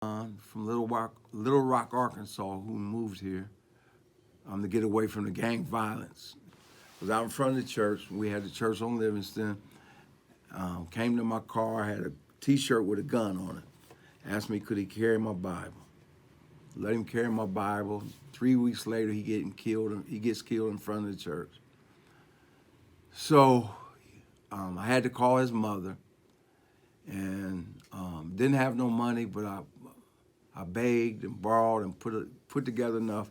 From Little Rock, Arkansas, who moved here to get away from the gang violence. Was out in front of the church. We had the church on Livingston. Came to my car, had a T-shirt with a gun on it. Asked me could he carry my Bible. Let him carry my Bible. 3 weeks later, he gets killed in front of the church. So I had to call his mother, and didn't have no money, but I begged and borrowed and put together enough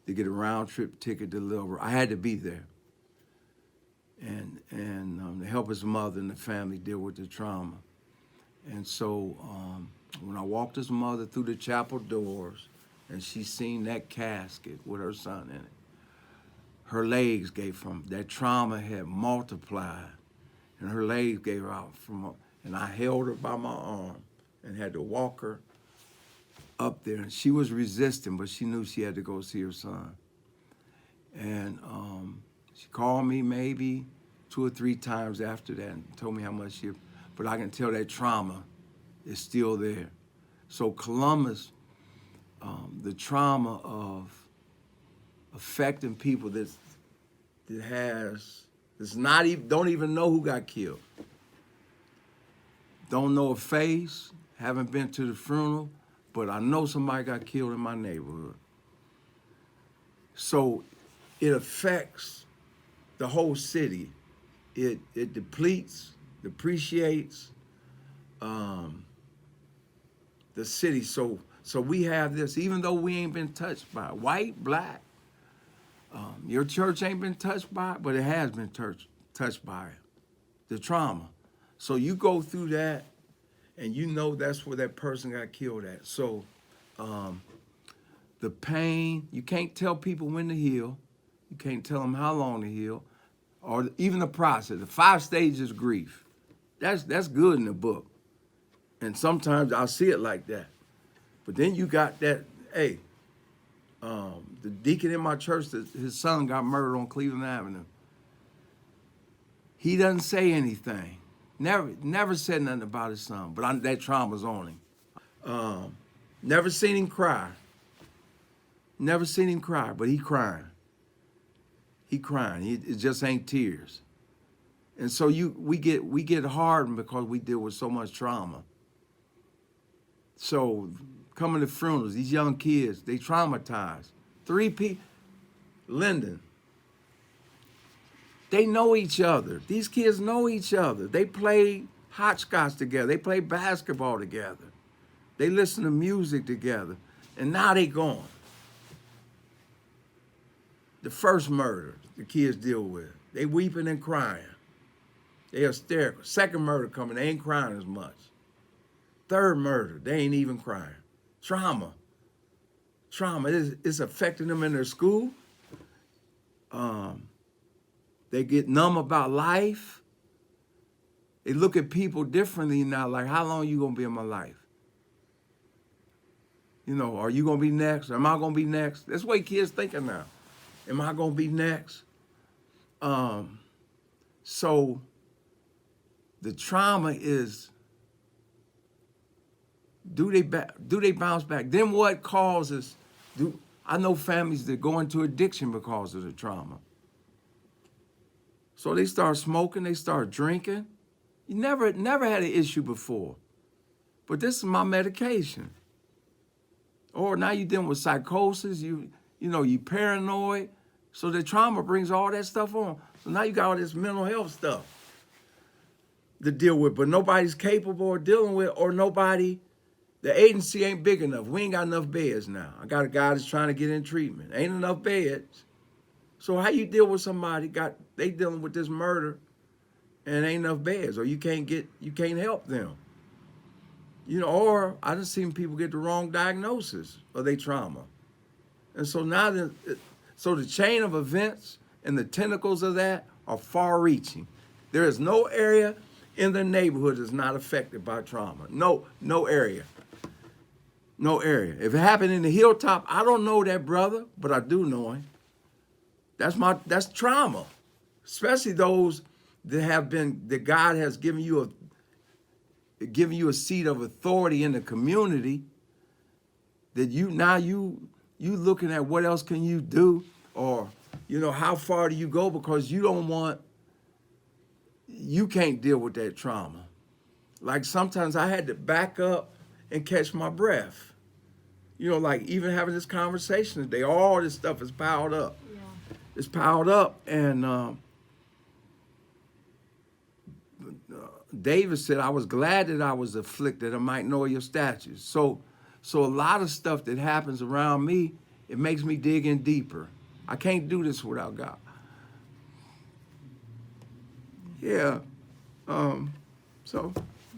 to get a round trip ticket to Little. I had to be there, and to help his mother and the family deal with the trauma. And so when I walked his mother through the chapel doors, and she seen that casket with her son in it, her legs gave from that trauma had multiplied, and her legs gave out and I held her by my arm and had to walk her up there. And she was resisting, but she knew she had to go see her son. And she called me maybe 2 or 3 times after that and told me how much but I can tell that trauma is still there. So Columbus, the trauma of affecting people that's not even, don't even know who got killed. Don't know a face, haven't been to the funeral, but I know somebody got killed in my neighborhood. So it affects the whole city. It depreciates the city. So we have this, even though we ain't been touched by it, white, black. Your church ain't been touched by it, but it has been touched by it, the trauma. So you go through that, and you know that's where that person got killed at. So the pain, you can't tell people when to heal. You can't tell them how long to heal, or even the process. The 5 stages of grief. That's good in the book. And sometimes I'll see it like that. But then you got that, hey, the deacon in my church, his son got murdered on Cleveland Avenue. He doesn't say anything. Never said nothing about his son, but that trauma's on him. Never seen him cry. Never seen him cry, but he crying. He crying. It just ain't tears. And so we get hardened because we deal with so much trauma. So coming to funerals, these young kids, they traumatized. 3 people, Lyndon, they know each other. These kids know each other. They play hopscotch together. They play basketball together. They listen to music together. And now they gone. The first murder the kids deal with, they weeping and crying. They hysterical. Second murder coming, they ain't crying as much. Third murder, they ain't even crying. Trauma. It's affecting them in their school. They get numb about life. They look at people differently now, like, how long you gonna be in my life? You know, are you gonna be next? Am I gonna be next? That's the way kids thinking now. Am I gonna be next? So the trauma is, do they bounce back? Then what causes, I know families that go into addiction because of the trauma. So they start smoking, they start drinking. You never had an issue before, but this is my medication. Or now you're dealing with psychosis, you paranoid. So the trauma brings all that stuff on. So now you got all this mental health stuff to deal with, but nobody's capable of dealing with, or the agency ain't big enough. We ain't got enough beds now. I got a guy that's trying to get in treatment. Ain't enough beds. So how you deal with somebody they dealing with this murder and ain't enough beds, or you can't help them. Or I done seen people get the wrong diagnosis of their trauma. And so now the chain of events and the tentacles of that are far reaching. There is no area in the neighborhood that's not affected by trauma. No area. No area. If it happened in the hilltop, I don't know that brother, but I do know him. That's trauma. Especially those that God has given you a seat of authority in the community. that you looking at what else can you do, or how far do you go, because you can't deal with that trauma. Like sometimes I had to back up and catch my breath. Like even having this conversation today, all this stuff is piled up. Yeah. It's piled up, and David said, "I was glad that I was afflicted, I might know your statutes." So a lot of stuff that happens around me, it makes me dig in deeper. I can't do this without God. Yeah. So